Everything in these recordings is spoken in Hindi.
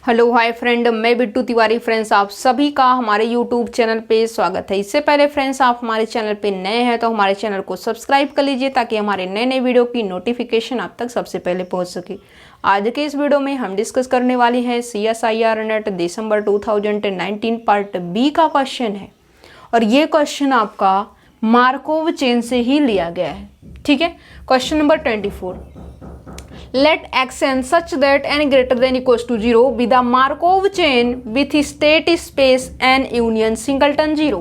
हेलो हाय फ्रेंड, मैं बिट्टू तिवारी। फ्रेंड्स, आप सभी का हमारे यूट्यूब चैनल पे स्वागत है। इससे पहले फ्रेंड्स, आप हमारे चैनल पे नए हैं तो हमारे चैनल को सब्सक्राइब कर लीजिए ताकि हमारे नए नए वीडियो की नोटिफिकेशन आप तक सबसे पहले पहुंच सके। आज के इस वीडियो में हम डिस्कस करने वाले हैं CSIR नेट दिसंबर 2019 पार्ट बी का क्वेश्चन है और ये क्वेश्चन आपका मार्कोव चेन से ही लिया गया है। ठीक है, question number 24। Let xn such that n greater than equals to 0 be the Markov chain with state space n union singleton 0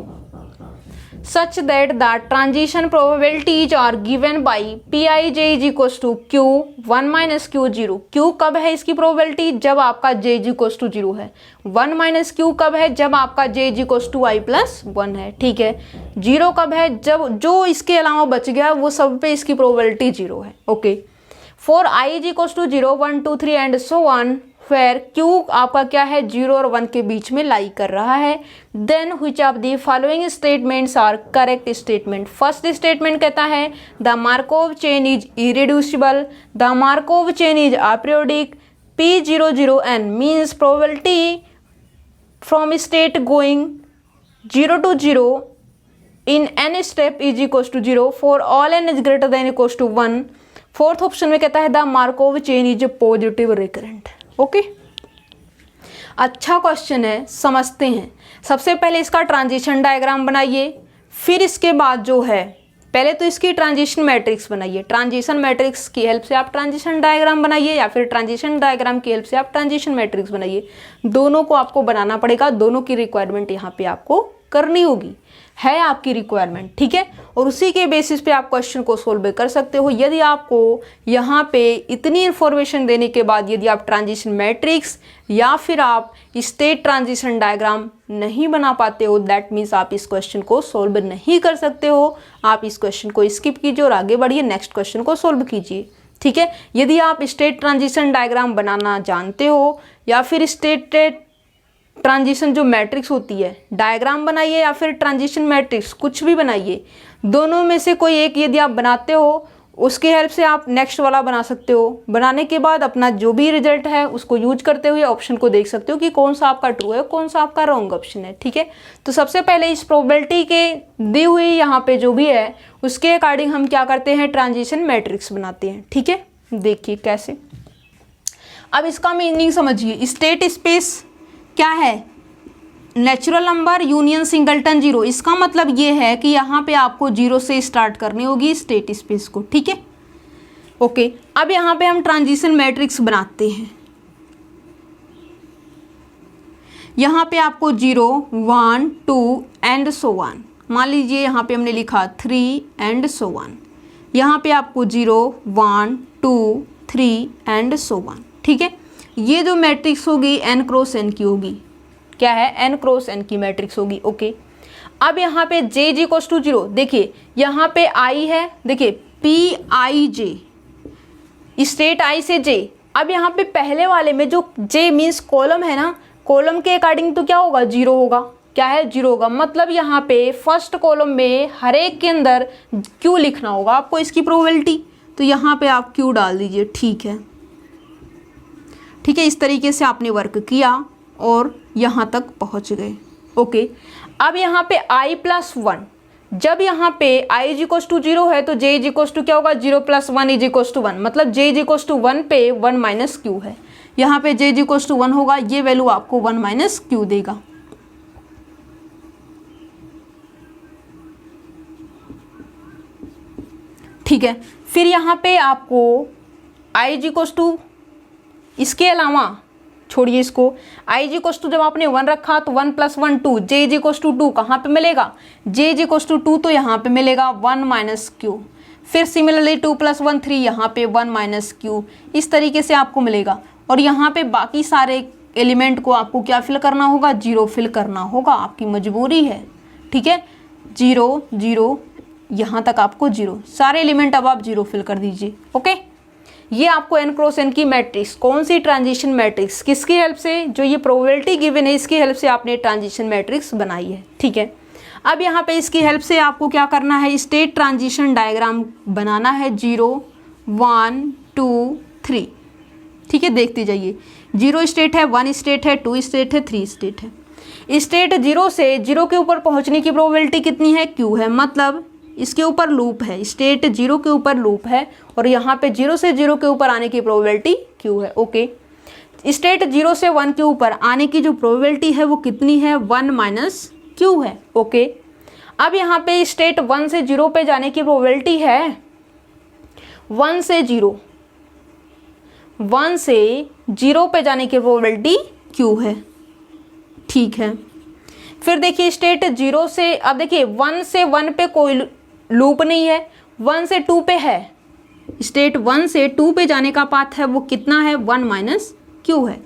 such that the transition probabilities are given by Pij is equals to q 1 minus q 0। q कब है इसकी प्रोबेबिलिटी? जब आपका j is equals to 0 है। 1 minus q कब है? जब आपका j is equals to i plus 1 है। ठीक है, 0 कब है? जब जो इसके अलावा बच गया वो सब पे इसकी प्रोबेबिलिटी 0 है। Okay, for i is equals to 0 1 2 3 and so on, where q आपका क्या है 0 और 1 के बीच में लाई कर रहा है। Then which of the following statements are correct statement. First statement कहता है the Markov chain is irreducible, the Markov chain is aperiodic, P00n means probability from state going 0 to 0 in n step is equals to 0 for all n is greater than equals to 1। Fourth option में कहता है the Markov chain is positive recurrent. Okay, अच्छा क्वेश्चन है, समझते हैं। सबसे पहले इसका ट्रांजिशन डायग्राम बनाइए, फिर इसके बाद जो है पहले तो इसकी ट्रांजिशन मैट्रिक्स बनाइए। ट्रांजिशन मैट्रिक्स की हेल्प से आप ट्रांजिशन डायग्राम बनाइए या फिर ट्रांजिशन डायग्राम की हेल्प से आप ट्रांजिशन मैट्रिक्स बनाइए। दोनों को आपको बनाना पड़ेगा, दोनों की रिक्वायरमेंट यहाँ पे आपको करनी होगी, है आपकी रिक्वायरमेंट। ठीक है, और उसी के बेसिस पे आप क्वेश्चन को सोल्व कर सकते हो। यदि आपको यहाँ पे इतनी इन्फॉर्मेशन देने के बाद यदि आप ट्रांजिशन मैट्रिक्स या फिर आप स्टेट ट्रांजिशन डायग्राम नहीं बना पाते हो, दैट मीन्स आप इस क्वेश्चन को सोल्व नहीं कर सकते हो। आप इस क्वेश्चन को स्किप कीजिए और आगे बढ़िए, नेक्स्ट क्वेश्चन को सोल्व कीजिए। ठीक है, यदि आप स्टेट ट्रांजिशन डायग्राम बनाना जानते हो या फिर स्टेट ट्रांजिशन जो मैट्रिक्स होती है डायग्राम बनाइए या फिर ट्रांजिशन मैट्रिक्स कुछ भी बनाइए, दोनों में से कोई एक यदि आप बनाते हो उसकी हेल्प से आप नेक्स्ट वाला बना सकते हो। बनाने के बाद अपना जो भी रिजल्ट है उसको यूज करते हुए ऑप्शन को देख सकते हो कि कौन सा आपका ट्रू है कौन सा आपका रॉन्ग ऑप्शन है। ठीक है, तो सबसे पहले इस प्रोबेबिलिटी के दी हुई यहाँ पे जो भी है उसके अकॉर्डिंग हम क्या करते हैं, ट्रांजिशन मैट्रिक्स बनाते हैं। ठीक है, देखिए कैसे। अब इसका मीनिंग समझिए। स्टेट स्पेस क्या है? Natural number union singleton 0। इसका मतलब ये है कि यहाँ पे आपको 0 से स्टार्ट करनी होगी स्टेट स्पेस को। ठीक है, ओके। अब यहाँ पे हम ट्रांजिशन मैट्रिक्स बनाते हैं। यहाँ पे आपको 0 1 2 एंड सो ऑन, मान लीजिए यहाँ पे हमने लिखा 3 एंड सो ऑन। यहाँ पे आपको 0 1 2 3 एंड सो ऑन। ठीक है, ये जो मैट्रिक्स होगी n क्रॉस n की होगी। क्या है? n क्रॉस n की मैट्रिक्स होगी। ओके, अब यहाँ पे j इज इक्वल्स टू 0। देखिए यहाँ पे i है, देखिए Pij, स्टेट i से j। अब यहाँ पे पहले वाले में जो j मीन्स कॉलम है ना, कॉलम के अकॉर्डिंग तो क्या होगा 0 होगा। क्या है? 0 होगा। मतलब यहाँ पे फर्स्ट कॉलम में हर एक के अंदर q लिखना होगा आपको इसकी प्रोबेबिलिटी, तो यहाँ पे आप q डाल दीजिए। ठीक है, ठीक है, इस तरीके से आपने वर्क किया और यहाँ तक पहुँच गए। ओके, अब यहाँ पे i प्लस 1, जब यहाँ पे i इज इक्वल्स टू 0 है तो j इज इक्वल्स टू क्या होगा 0 प्लस 1 इज इक्वल्स टू 1। मतलब j इज इक्वल्स टू 1 पे 1 माइनस q है। यहाँ पे j इज इक्वल्स टू 1 होगा, ये वैल्यू आपको 1 माइनस q देगा। ठीक है, फिर यहाँ पे आपको i इज इक्वल्स टू, इसके अलावा छोड़िए इसको, i इज इक्वल्स टू जब आपने 1 रखा तो 1 plus 1 2, j is equals to 2 कहाँ पे मिलेगा? j इज इक्वल्स टू 2 तो यहाँ पे मिलेगा 1 माइनस q। फिर सिमिलरली 2 प्लस 1 3, यहाँ पे 1 माइनस q। इस तरीके से आपको मिलेगा। और यहाँ पे बाकी सारे एलिमेंट को आपको क्या फिल करना होगा? 0 फिल करना होगा, आपकी मजबूरी है। ठीक है, 0 0 यहाँ तक आपको 0, सारे एलिमेंट अब आप 0 फिल कर दीजिए। ओके, ये आपको n क्रॉस n की मैट्रिक्स, कौन सी ट्रांजिशन मैट्रिक्स, किसकी हेल्प से? जो ये प्रोबेबिलिटी गिवन है इसकी हेल्प से आपने ट्रांजिशन मैट्रिक्स बनाई है। ठीक है, अब यहाँ पे इसकी हेल्प से आपको क्या करना है? स्टेट ट्रांजिशन डायग्राम बनाना है। 0 1 2 3। ठीक है, देखते जाइए। 0 स्टेट है, 1 स्टेट है, 2 स्टेट है, 3 स्टेट है। स्टेट 0 से 0 के ऊपर पहुंचने की प्रोबेबिलिटी कितनी है? Q है, मतलब इसके ऊपर लूप है, स्टेट 0 के ऊपर लूप है और यहाँ पे 0 से 0 के ऊपर आने की प्रोबेबिलिटी Q है। ओके, स्टेट 0 से 1 के ऊपर आने की जो प्रोबेबिलिटी है वो कितनी है? 1 माइनस Q है। ओके, अब यहाँ पे स्टेट 1 से 0 पे जाने की प्रोबेबिलिटी है 1 से 0 पे जाने की प्रोबेबिलिटी Q है। ठीक है, फिर देखिए स्टेट 0 से, अब देखिए 1 से 1 पे कोई लूप नहीं है, 1 से 2 पे है। स्टेट 1 से 2 पे जाने का पाथ है वो कितना है? 1 माइनस Q है।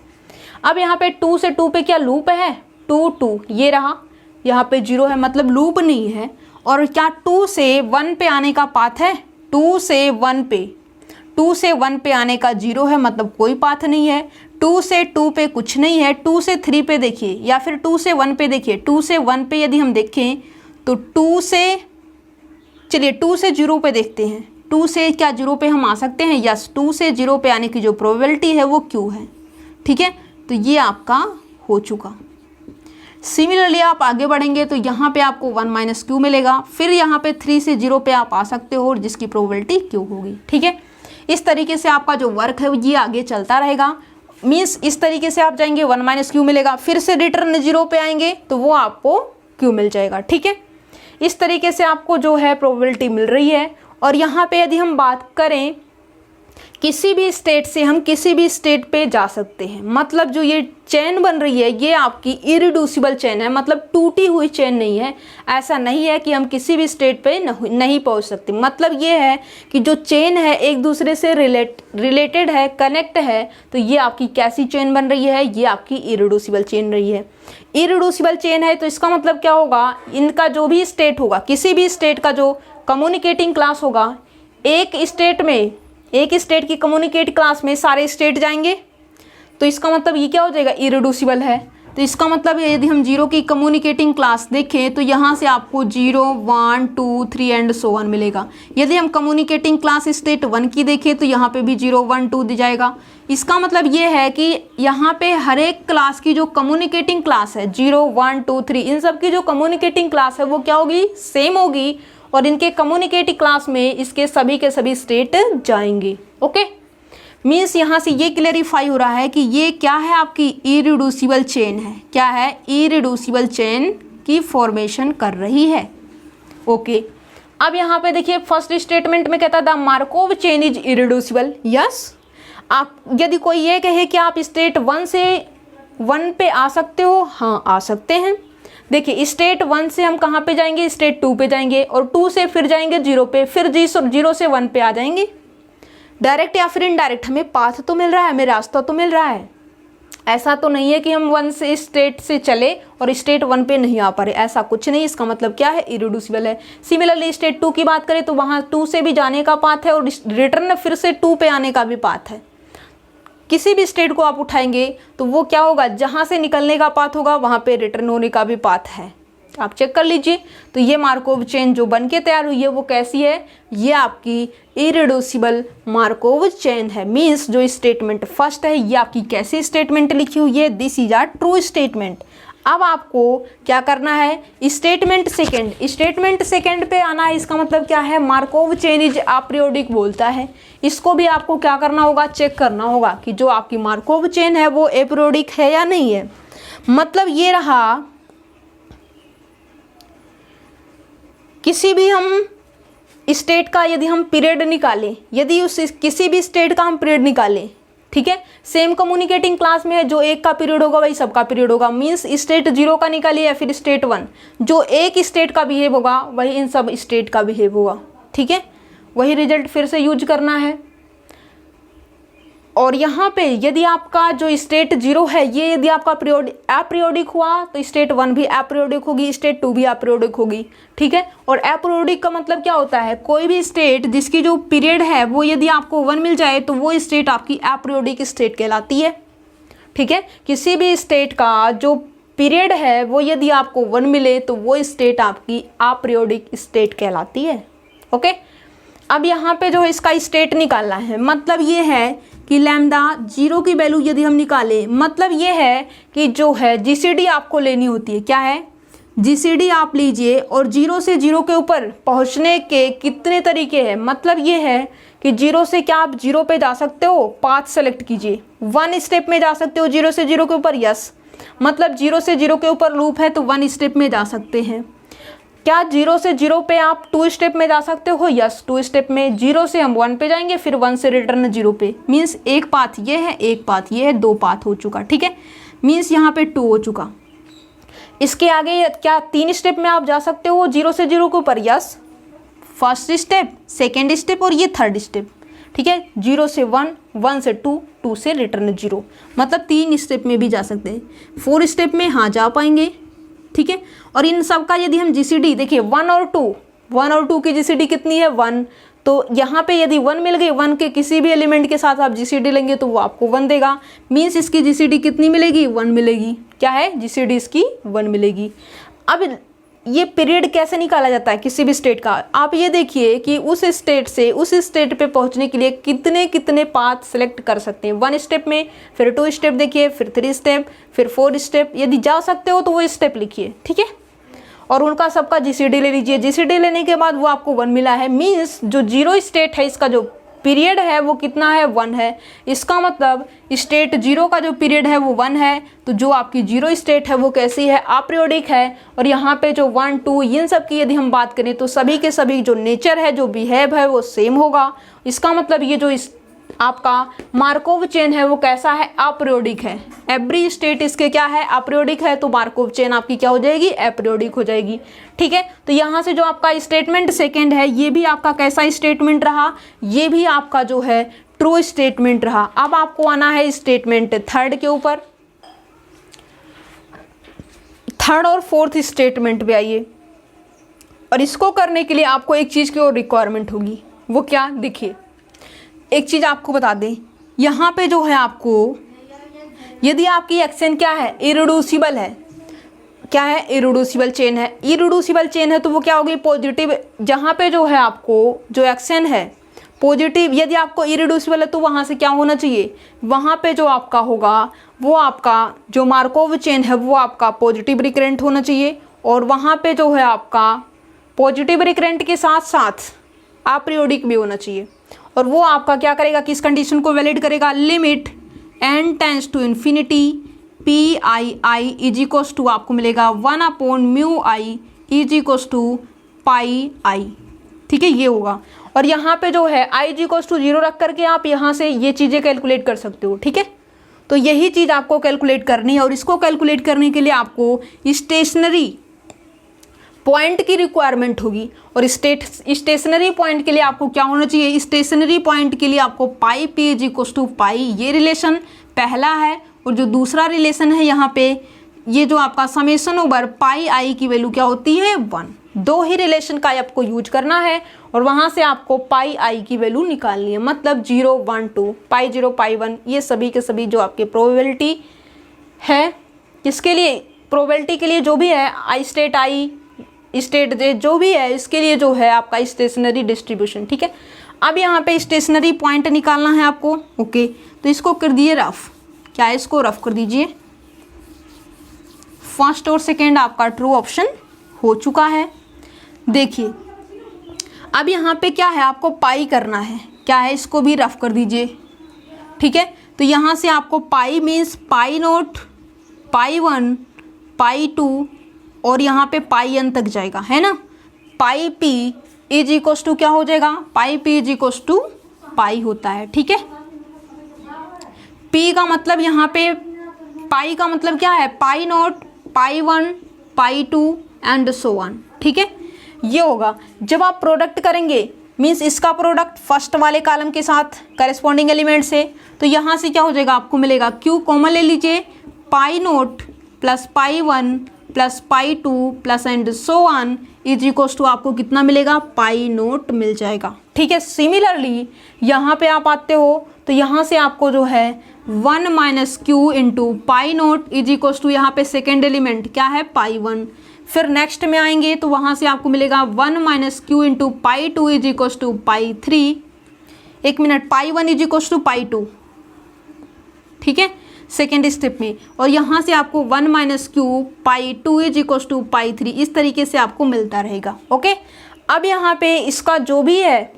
अब यहाँ पे 2 से 2 पे क्या लूप है? 2 ये रहा, यहाँ पे 0 है, मतलब लूप नहीं है। और क्या 2 से 1 पे आने का पाथ है? 2 से 1 पे आने का 0 है, मतलब कोई पाथ नहीं है। 2 से 2 पे कुछ नहीं है। 2 से 3 पे देखिए, या फिर 2 से 1 पे देखिए। 2 से 1 पे यदि हम देखें तो 2 से 0 पे देखते हैं। 2 से क्या 0 पे हम आ सकते हैं? यस, 2 से 0 पे आने की जो प्रोबेबिलिटी है वो Q है। ठीक है, तो ये आपका हो चुका। सिमिलरली आप आगे बढ़ेंगे तो यहाँ पे आपको 1 माइनस Q मिलेगा, फिर यहाँ पे 3 से 0 पे आप आ सकते हो और जिसकी प्रोबेबिलिटी Q होगी। ठीक है, इस तरीके से आपका जो वर्क है ये आगे चलता रहेगा। मीन्स इस तरीके से आप जाएंगे, 1 माइनस Q मिलेगा, फिर से रिटर्न 0 पे आएंगे तो वो आपको Q मिल जाएगा। ठीक है, इस तरीके से आपको जो है प्रोबेबिलिटी मिल रही है। और यहाँ पे यदि हम बात करें, किसी भी स्टेट से हम किसी भी स्टेट पे जा सकते हैं, मतलब जो ये चेन बन रही है ये आपकी इरिड्यूसिबल चेन है, मतलब टूटी हुई चेन नहीं है। ऐसा नहीं है कि हम किसी भी स्टेट पे नहीं पहुंच सकते। मतलब ये है कि जो चेन है एक दूसरे से रिलेटेड है, कनेक्ट है, तो ये आपकी कैसी चेन बन रही है? ये आपकी इरिड्यूसिबल चेन रही है। इरिड्यूसिबल चेन है तो इसका मतलब क्या होगा? इनका जो भी स्टेट होगा, किसी भी स्टेट का जो कम्युनिकेटिंग क्लास होगा, एक स्टेट की कम्युनिकेट क्लास में सारे स्टेट जाएंगे, तो इसका मतलब ये क्या हो जाएगा? इरिड्यूसिबल है। तो इसका मतलब यदि हम 0 की कम्युनिकेटिंग क्लास देखें तो यहाँ से आपको 0, 1, 2, 3 एंड सो ऑन मिलेगा। यदि हम कम्युनिकेटिंग क्लास स्टेट 1 की देखें तो यहाँ पे भी 0, 1, 2 दी जाएगा। इसका मतलब ये है कि यहाँ पे हर एक क्लास की जो कम्युनिकेटिंग क्लास है 0, 1, 2, 3, इन सब की जो कम्युनिकेटिंग क्लास है वो क्या होगी? सेम होगी। और इनके कम्युनिकेटिव क्लास में इसके सभी के सभी स्टेट जाएंगे। ओके, मीन्स यहाँ से ये क्लेरिफाई हो रहा है कि ये क्या है? आपकी इरिड्यूसिबल चेन है। क्या है? इरिड्यूसिबल चेन की फॉर्मेशन कर रही है। ओके, अब यहाँ पे देखिए फर्स्ट स्टेटमेंट में कहता था Markov chain is irreducible. Yes, आप यदि कोई ये कहे कि आप स्टेट 1 से 1 पे आ सकते हो, हाँ आ सकते हैं। देखिए स्टेट 1 से हम कहाँ पे जाएंगे? स्टेट 2 पे जाएंगे, और 2 से फिर जाएंगे 0 पे, फिर 0 से 1 पे आ जाएंगे। डायरेक्ट या फिर इनडायरेक्ट हमें पाथ तो मिल रहा है, हमें रास्ता तो मिल रहा है। ऐसा तो नहीं है कि हम 1 से स्टेट से चले और स्टेट 1 पे नहीं आ पा रहे, ऐसा कुछ नहीं। इसका मतलब क्या है? इरिड्यूसिबल है। सिमिलरली स्टेट 2 की बात करें तो वहाँ 2 से भी जाने का पाथ है और रिटर्न फिर से 2 पे आने का भी पाथ है। किसी भी स्टेट को आप उठाएंगे तो वो क्या होगा? जहाँ से निकलने का पाथ होगा वहाँ पे रिटर्न होने का भी पाथ है। आप चेक कर लीजिए। तो ये मार्कोव चेन जो बन के तैयार हुई है वो कैसी है? ये आपकी इरिड्यूसिबल मार्कोव चेन है। मीन्स जो स्टेटमेंट फर्स्ट है ये आपकी कैसी स्टेटमेंट लिखी हुई है? This is a true statement. अब आपको क्या करना है? स्टेटमेंट सेकेंड पे आना है। इसका मतलब क्या है? मार्कोव चेन इज अपरियोडिक बोलता है। इसको भी आपको क्या करना होगा? चेक करना होगा कि जो आपकी मार्कोव चेन है वो अपरियोडिक है या नहीं है। मतलब ये रहा, किसी भी हम स्टेट का यदि हम पीरियड निकालें, यदि उस किसी भी स्टेट का हम पीरियड निकालें, ठीक है, सेम कम्युनिकेटिंग क्लास में है, जो एक का पीरियड होगा वही सबका पीरियड होगा। मीन्स स्टेट 0 का निकालिए या फिर स्टेट 1, जो एक स्टेट का बिहेव होगा वही इन सब स्टेट का बिहेव होगा। ठीक है, वही रिजल्ट फिर से यूज करना है। और यहाँ पे यदि आपका जो स्टेट 0 है ये यदि आपका अपरियोडिक हुआ तो स्टेट 1 भी अपरियोडिक होगी, स्टेट 2 भी अपरियोडिक होगी। ठीक है, और अपरियोडिक का मतलब क्या होता है? कोई भी स्टेट जिसकी जो पीरियड है वो यदि आपको 1 मिल जाए तो वो स्टेट आपकी अपरियोडिक स्टेट कहलाती है। ठीक है, किसी भी स्टेट का जो पीरियड है वो यदि आपको 1 मिले तो वो स्टेट आपकी अपरियोडिक स्टेट कहलाती है। ओके, अब यहाँ पे जो इसका स्टेट निकालना है, मतलब ये है कि लैम्डा 0 की वैल्यू यदि हम निकालें, मतलब ये है कि जो है जीसीडी आपको लेनी होती है। क्या है? जीसीडी आप लीजिए और 0 से 0 के ऊपर पहुंचने के कितने तरीके हैं। मतलब ये है कि 0 से क्या आप 0 पे जा सकते हो, पाथ सेलेक्ट कीजिए। 1 स्टेप में जा सकते हो 0 से 0 के ऊपर, यस। मतलब 0 से 0 के ऊपर लूप है तो 1 स्टेप में जा सकते हैं। क्या 0 से 0 पे आप 2 स्टेप में जा सकते हो, यस। 2 स्टेप में 0 से हम 1 पे जाएंगे, फिर 1 से रिटर्न 0 पे। मीन्स एक पाथ ये है, एक पाथ ये है, 2 पाथ हो चुका। ठीक है, मीन्स यहाँ पे 2 हो चुका। इसके आगे क्या 3 स्टेप में आप जा सकते हो 0 से 0 के ऊपर, yes. First step, second step और ये थर्ड स्टेप। ठीक है, 0 से 1, 1 से 2, 2 से रिटर्न 0। मतलब 3 स्टेप में भी जा सकते हैं। 4 स्टेप में हाँ जा पाएंगे। ठीक है, और इन सब का यदि हम जीसीडी देखिए 1 और 2 की जीसीडी कितनी है, 1। तो यहाँ पे यदि 1 मिल गई, 1 के किसी भी एलिमेंट के साथ आप जीसीडी लेंगे तो वो आपको 1 देगा। मीन्स इसकी जीसीडी कितनी मिलेगी, 1 मिलेगी। क्या है? जीसीडी इसकी 1 मिलेगी। अब ये पीरियड कैसे निकाला जाता है किसी भी स्टेट का, आप ये देखिए कि उस स्टेट से उस स्टेट पे पहुंचने के लिए कितने कितने पाथ सेलेक्ट कर सकते हैं। 1 स्टेप में, फिर 2 स्टेप देखिए, फिर 3 स्टेप, फिर 4 स्टेप। यदि जा सकते हो तो वो स्टेप लिखिए। ठीक है, और उनका सबका जीसीडी ले लीजिए। जीसीडी लेने के बाद वो आपको 1 मिला है। मीन्स जो 0 स्टेट है इसका जो पीरियड है वो कितना है, 1 है। इसका मतलब स्टेट 0 का जो पीरियड है वो 1 है। तो जो आपकी 0 स्टेट है वो कैसी है, अपरियोडिक है। और यहाँ पे जो 1, 2 इन सब की यदि हम बात करें तो सभी के सभी जो नेचर है, जो बिहेव है वो सेम होगा। इसका मतलब ये जो आपका मार्कोव चेन है वो कैसा है, अपरियोडिक है। एवरी स्टेट इसके क्या है, अपरियोडिक है। तो मार्कोव चेन आपकी क्या हो जाएगी, अपरियोडिक हो जाएगी। ठीक है, तो यहाँ से जो आपका स्टेटमेंट सेकंड है ये भी आपका कैसा स्टेटमेंट रहा, ये भी आपका जो है ट्रू स्टेटमेंट रहा। अब आपको आना है स्टेटमेंट थर्ड के ऊपर। थर्ड और फोर्थ स्टेटमेंट पे आइए, और इसको करने के लिए आपको एक चीज़ की और रिक्वायरमेंट होगी। वो क्या, देखिए एक चीज़ आपको बता दें, यहाँ पे जो है आपको यदि आपकी एक्शन क्या है, इरिड्यूसिबल है। क्या है, इरिड्यूसिबल चेन है। इरिड्यूसिबल चेन है तो वो क्या होगी, पॉजिटिव। जहाँ पे जो है आपको जो एक्शन है पॉजिटिव, यदि आपको इरिड्यूसिबल है तो वहाँ से क्या होना चाहिए, वहाँ पे जो आपका होगा वो आपका जो मार्कोव चेन है वो आपका पॉजिटिव रिकरेंट होना चाहिए। और वहाँ पे जो है आपका पॉजिटिव रिकरेंट के साथ साथ अपरियोडिक भी होना चाहिए। और वो आपका क्या करेगा, किस कंडीशन को वैलिड करेगा, limit n tends to infinity p i i is equals to आपको मिलेगा 1/μi is equals to pi i. ठीक है, ये होगा। और यहाँ पे जो है i इज इक्वल्स टू 0 रख करके आप यहाँ से ये चीज़ें कैलकुलेट कर सकते हो। ठीक है, तो यही चीज़ आपको कैलकुलेट करनी है। और इसको कैलकुलेट करने के लिए आपको स्टेशनरी पॉइंट की रिक्वायरमेंट होगी। और स्टेशनरी पॉइंट के लिए आपको क्या होना चाहिए, स्टेशनरी पॉइंट के लिए आपको पाई पी इज इक्वल्स टू पाई, ये रिलेशन पहला है। और जो दूसरा रिलेशन है यहाँ पे, ये जो आपका समेशन ओवर पाई आई की वैल्यू क्या होती है, 1। 2 ही रिलेशन का आपको यूज करना है और वहाँ से आपको पाई आई की वैल्यू निकालनी है। मतलब 0, 1, 2, पाई 0, पाई 1, ये सभी के सभी जो आपके प्रोबेबिलिटी है, किसके लिए, प्रोबेबिलिटी के लिए जो भी है, आई स्टेट आई स्टेट जे जो भी है, इसके लिए जो है आपका स्टेशनरी डिस्ट्रीब्यूशन। ठीक है, अब यहाँ पे स्टेशनरी पॉइंट निकालना है आपको। ओके, तो इसको कर दिए रफ। क्या है, इसको रफ कर दीजिए। फर्स्ट और सेकेंड आपका ट्रू ऑप्शन हो चुका है। देखिए अब यहाँ पे क्या है, आपको पाई करना है। क्या है, इसको भी रफ कर दीजिए। ठीक है, तो यहाँ से आपको पाई मीन्स पाई नोट, पाई 1, पाई 2 और यहाँ पे पाई n तक जाएगा, है ना। पाई पी इज इक्वल्स टू क्या हो जाएगा, पाई पी इज इक्वल्स टू पाई होता है। ठीक है, पी का मतलब यहाँ पे पाई का मतलब क्या है, pi nought, pi 1, pi 2 and so on. ठीक है, ये होगा। जब आप प्रोडक्ट करेंगे मीन्स इसका प्रोडक्ट फर्स्ट वाले कॉलम के साथ करेस्पॉन्डिंग एलिमेंट से, तो यहाँ से क्या हो जाएगा, आपको मिलेगा क्यू कॉमन ले लीजिए, pi note plus pi 1 plus pi 2 plus and so on is equals to आपको कितना मिलेगा, पाई नोट मिल जाएगा। ठीक है, सिमिलरली यहाँ पे आप आते हो तो यहाँ से आपको जो है 1 minus q into pi note is equals to यहाँ पे सेकेंड एलिमेंट क्या है, पाई 1। फिर नेक्स्ट में आएंगे तो वहाँ से आपको मिलेगा 1 minus q into pi 2 is equals to pi 3। एक minute, pi 1 is equals to pi 2, ठीक है, सेकेंड स्टेप में। और यहाँ से आपको 1 minus q pi 2 is equal to pi 3 इस तरीके से आपको मिलता रहेगा। ओके, अब यहाँ पे इसका जो भी है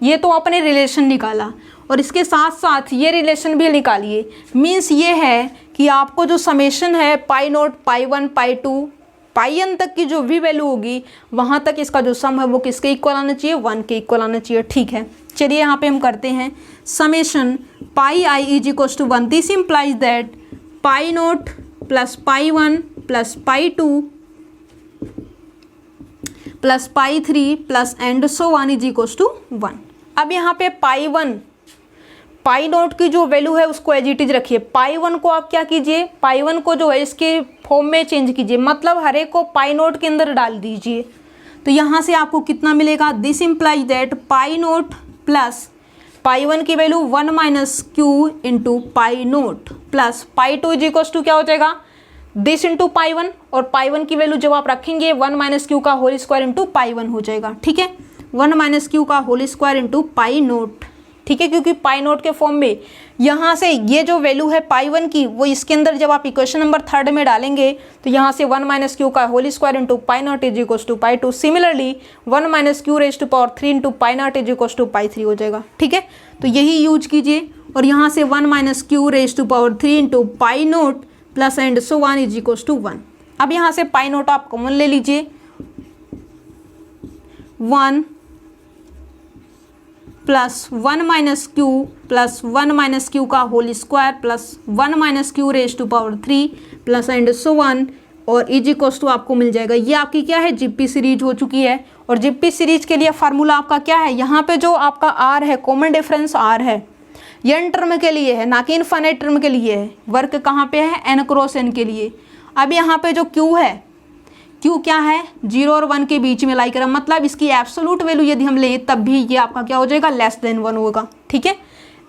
ये तो आपने रिलेशन निकाला और इसके साथ साथ ये रिलेशन भी निकालिए। मीन्स ये है कि आपको जो समेशन है पाई नोट पाई 1 पाई 2 पाई n तक की जो भी वैल्यू होगी वहाँ तक इसका जो सम है वो किसके इक्वल आना चाहिए, 1 के इक्वल आना चाहिए। ठीक है, चलिए यहाँ पे हम करते हैं summation pi i is equal to 1। This implies that pi note plus pi 1 plus pi 2 plus pi 3 plus and so 1 is equal to 1। अब यहाँ पे पाई 1 पाई नोट की जो वैल्यू है उसको एज इट इज रखिए। पाई 1 को आप क्या कीजिए, पाई 1 को जो है इसके फॉर्म में चेंज कीजिए, मतलब हर एक को पाई नोट के अंदर डाल दीजिए। तो यहाँ से आपको कितना मिलेगा, this implies that pi note plus pi 1 की value 1 minus q into pi note plus pi 2 is equal to क्या हो जाएगा, दिस इंटू पाई 1। और पाई 1 की वैल्यू जब आप रखेंगे 1 माइनस क्यू का होल स्क्वायर इंटू पाई 1 हो जाएगा। ठीक है, 1 माइनस क्यू का whole square into pi naught. ठीक है, क्योंकि पाई नोट के फॉर्म में यहाँ से ये जो वैल्यू है पाई 1 की वो इसके अंदर जब आप इक्वेशन नंबर 3 में डालेंगे तो यहाँ से 1 माइनस क्यू का whole square into pi not is equal to pi 2। Similarly 1 minus q raise to power 3 into pi not is equal to pi 3 हो जाएगा। ठीक है, तो यही यूज कीजिए। और यहाँ से 1 minus q raise to power 3 into pi note plus and so 1 is equal to 1। अब यहाँ से पाई नोट आप कॉमन ले लीजिए, 1 plus 1 minus q plus 1 minus q का whole square plus 1 minus q raise to power 3 plus and so 1 और इज इक्वल्स टू आपको मिल जाएगा। ये आपकी क्या है, जीपी सीरीज हो चुकी है। और जीपी सीरीज के लिए फार्मूला आपका क्या है, यहाँ पे जो आपका आर है कॉमन डिफरेंस आर है, ये n टर्म के लिए है ना कि इनफाइनाइट टर्म के लिए है। वर्क कहाँ पे है, n क्रॉस n के लिए। अब यहाँ पे जो q है, q क्या है, 0 और 1 के बीच में लाई कर, मतलब इसकी एब्सोलूट वैल्यू यदि हम लें तब भी ये आपका क्या हो जाएगा, लेस देन 1 होगा। ठीक है,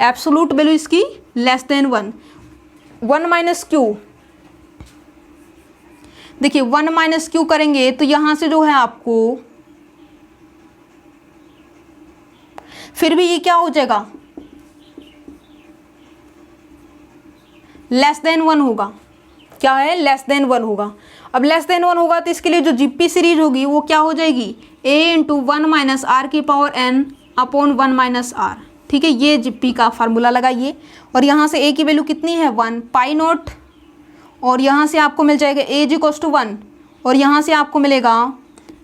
एब्सोलूट वैल्यू इसकी लेस देन 1। 1 माइनस क्यू, देखिए 1 माइनस क्यू करेंगे तो यहाँ से जो है आपको फिर भी ये क्या हो जाएगा, लेस देन 1 होगा। क्या है, लेस देन 1 होगा। अब लेस देन 1 होगा तो इसके लिए जो जीपी सीरीज होगी वो क्या हो जाएगी, a इंटू 1 माइनस आर की power n upon 1 minus r. ठीक है, ये जीपी का फार्मूला लगाइए। और यहाँ से a की वैल्यू कितनी है, 1 पाई नोट, और यहाँ से आपको मिल जाएगा a इज इक्वल्स टू 1, और यहाँ से आपको मिलेगा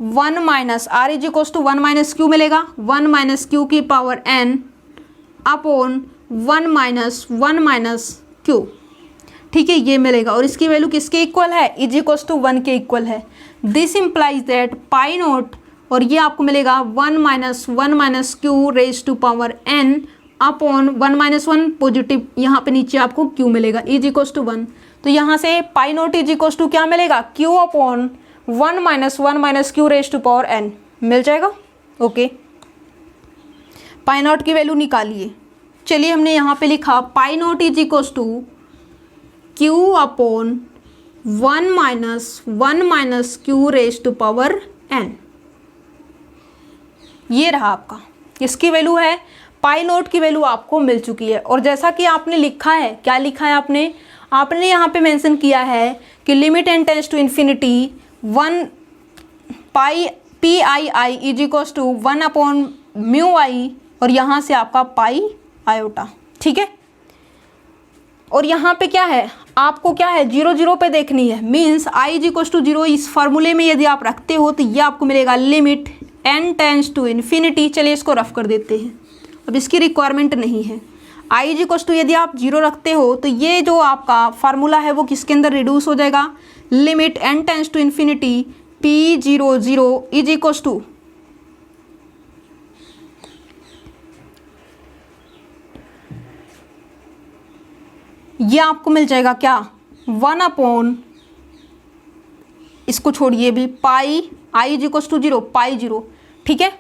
1 minus r is equals to 1 minus q मिलेगा, 1 माइनस क्यू की power n upon 1 minus q. ठीक है, ये मिलेगा। और इसकी वैल्यू किसके इक्वल है, इज इक्वल्स टू 1 के इक्वल है। This implies that pi naught, और ये आपको मिलेगा 1 minus q raise to power n upon 1 minus 1 positive, यहाँ पे नीचे आपको q मिलेगा, इज इक्वल्स टू 1। तो यहाँ से pi note is equals to क्या मिलेगा, q upon 1 minus q raise to power n मिल जाएगा। ओके, पाई नोट की वैल्यू निकालिए। चलिए, हमने यहाँ पे लिखा pi note is equals to q upon 1 minus q raise to power n। ये रहा आपका, इसकी वैल्यू है, पाई नोट की वैल्यू आपको मिल चुकी है। और जैसा कि आपने लिखा है, क्या लिखा है आपने यहाँ पे मेंशन किया है कि limit n tends to infinity 1 pi p i is equals to 1 upon mu i, और यहाँ से आपका पाई आयोटा। ठीक है, और यहाँ पे क्या है, आपको क्या है, 0 0 पे देखनी है। Means i is equals to 0 इस फार्मूले में यदि आप रखते हो तो ये आपको मिलेगा limit n tends to infinity. चलिए इसको रफ कर देते हैं, अब इसकी रिक्वायरमेंट नहीं है। आई इज इक्वल्स टू यदि आप 0 रखते हो तो ये जो आपका फार्मूला है वो किसके अंदर रिड्यूस हो जाएगा, limit n tends to infinity p0 0 is equals to ये आपको मिल जाएगा क्या, 1 अपॉन, इसको छोड़िए भी, पाई आई इज इक्वल्स टू 0 पाई 0। ठीक है,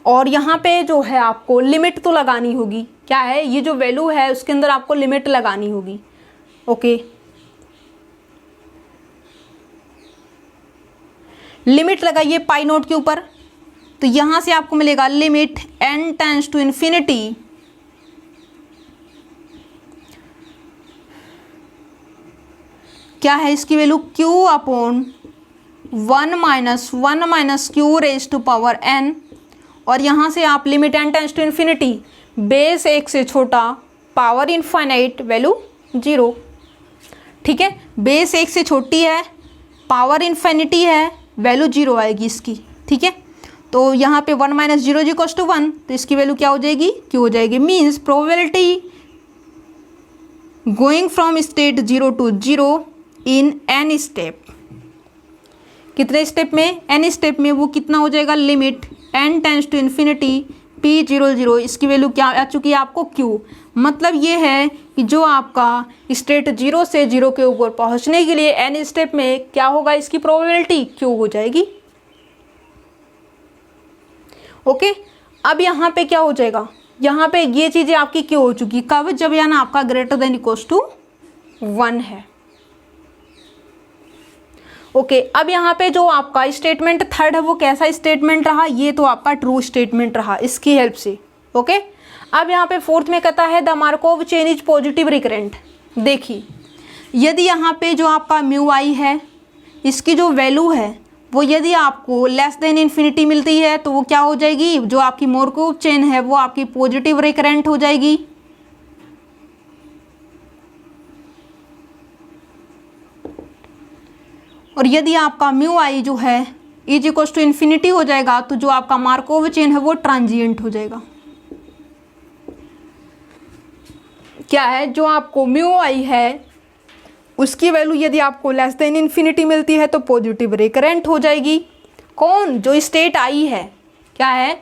और यहाँ पे जो है आपको लिमिट तो लगानी होगी। क्या है, ये जो वैल्यू है उसके अंदर आपको लिमिट लगानी होगी। ओके, लिमिट लगाइए पाई नोट के ऊपर, तो यहाँ से आपको मिलेगा limit n tends to infinity क्या है इसकी value q upon 1 minus q raise to power n, और यहाँ से आप limit n tends to infinity, base 1 से छोटा, पावर इनफाइनाइट, वैल्यू 0। ठीक है, बेस 1 से छोटी है, पावर इन्फिनिटी है, वैल्यू 0 आएगी इसकी। ठीक है, तो यहाँ पे 1 माइनस 0 इज इक्वल्स टू 1, तो इसकी वैल्यू क्या हो जाएगी, q हो जाएगी। Means probability going from state 0 to 0 in n step, कितने स्टेप में, n स्टेप में, वो कितना हो जाएगा, limit n tends to infinity p00, इसकी वैल्यू क्या आ चुकी है आपको, q। मतलब ये है कि जो आपका स्टेट 0 से 0 के ऊपर पहुंचने के लिए n स्टेप में क्या होगा, इसकी प्रोबेबिलिटी q हो जाएगी। ओके, अब यहाँ पे क्या हो जाएगा, यहाँ पे ये चीज़ें आपकी q हो चुकी, कब, जब या ना आपका ग्रेटर देन इक्वल्स टू 1 है। ओके, अब यहाँ पे जो आपका स्टेटमेंट थर्ड है वो कैसा स्टेटमेंट रहा, ये तो आपका ट्रू स्टेटमेंट रहा इसकी हेल्प से। ओके, अब यहाँ पे फोर्थ में कहता है the Markov chain is positive recurrent. देखिए, यदि यहाँ पे जो आपका म्यू आई है, इसकी जो वैल्यू है वो यदि आपको लेस देन इन्फिनिटी मिलती है तो वो क्या हो जाएगी, जो आपकी मार्कोव चेन है वो आपकी पॉजिटिव रिकरेंट हो जाएगी। और यदि आपका म्यू आई जो है इज इक्वल टू इन्फिनिटी हो जाएगा तो जो आपका मार्कोव चेन है वो ट्रांजिएंट हो जाएगा। क्या है, जो आपको म्यू आई है उसकी वैल्यू यदि आपको लेस देन इन्फिनिटी मिलती है तो पॉजिटिव रिकरेंट हो जाएगी। कौन, जो स्टेट आई है, क्या है,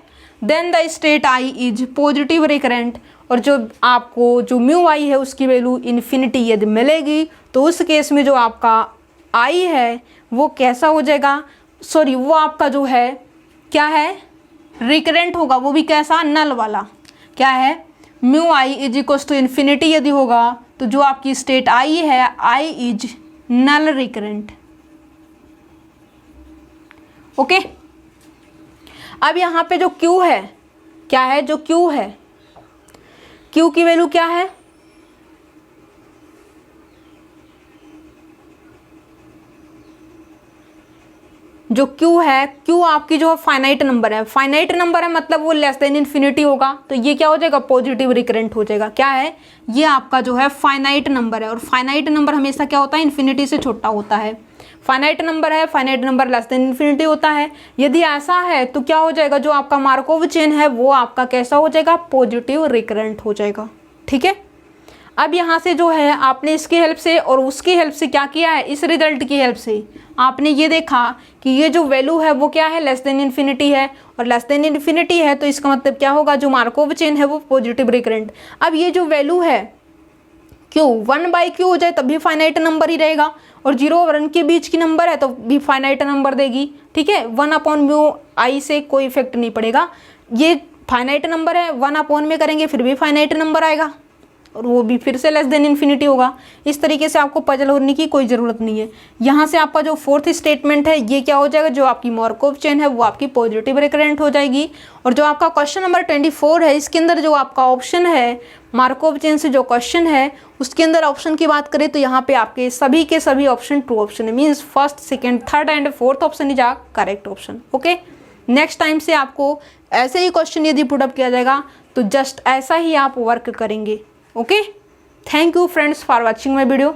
then the state i is positive recurrent, और जो आपको जो म्यू आई है उसकी वैल्यू इन्फिनिटी यदि मिलेगी तो उस केस में जो आपका आई है वो कैसा हो जाएगा, सॉरी वो आपका जो है क्या है, रिकरेंट होगा, वो भी कैसा, नल वाला। क्या है, mu i is equals to infinity यदि होगा तो जो आपकी स्टेट आई है, i is null recurrent. Okay, अब यहाँ पे जो Q है, क्या है, जो Q है, Q की वैल्यू क्या है, जो Q है, Q आपकी जो फाइनाइट नंबर है, फाइनाइट नंबर है मतलब वो लेस देन इन्फिनिटी होगा, तो ये क्या हो जाएगा, पॉजिटिव रिकरेंट हो जाएगा। क्या है, ये आपका जो है फाइनाइट नंबर है, और फाइनाइट नंबर हमेशा क्या होता है, इन्फिनिटी से छोटा होता है। फाइनाइट नंबर है, finite number less than infinity होता है। यदि ऐसा है तो क्या हो जाएगा, जो आपका मार्कोव चेन है वो आपका कैसा हो जाएगा, पॉजिटिव रिकरेंट हो जाएगा। ठीक है, अब यहाँ से जो है आपने इसकी हेल्प से और उसकी हेल्प से क्या किया है, इस रिजल्ट की हेल्प से आपने ये देखा कि ये जो वैल्यू है वो क्या है, लेस देन इन्फिनिटी है, और लेस देन इन्फिनिटी है तो इसका मतलब क्या होगा, जो मार्कोव चेन है वो पॉजिटिव रिकरेंट। अब ये जो वैल्यू है Q 1/Q हो जाए तब भी फाइनाइट नंबर ही रहेगा, और 0 और 1 के बीच की नंबर है तो भी फाइनाइट नंबर देगी। ठीक है, 1/μi से कोई इफेक्ट नहीं पड़ेगा, ये फाइनाइट नंबर है, 1 में करेंगे फिर भी फाइनाइट नंबर आएगा, और वो भी फिर से लेस देन इन्फिनिटी होगा। इस तरीके से आपको पजल होने की कोई ज़रूरत नहीं है। यहाँ से आपका जो फोर्थ स्टेटमेंट है ये क्या हो जाएगा, जो आपकी मार्कोव चेन है वो आपकी पॉजिटिव रिकरेंट हो जाएगी। और जो आपका क्वेश्चन नंबर 24 है, इसके अंदर जो आपका ऑप्शन है मार्कोव चेन से जो क्वेश्चन है उसके अंदर ऑप्शन की बात करें तो यहाँ पे आपके सभी के सभी ऑप्शन ट्रू ऑप्शन है, means first, second, third and fourth option is a correct option. Okay, next time से आपको ऐसे ही क्वेश्चन यदि पुटअप किया जाएगा तो जस्ट ऐसा ही आप वर्क करेंगे। Okay, thank you friends for watching my video.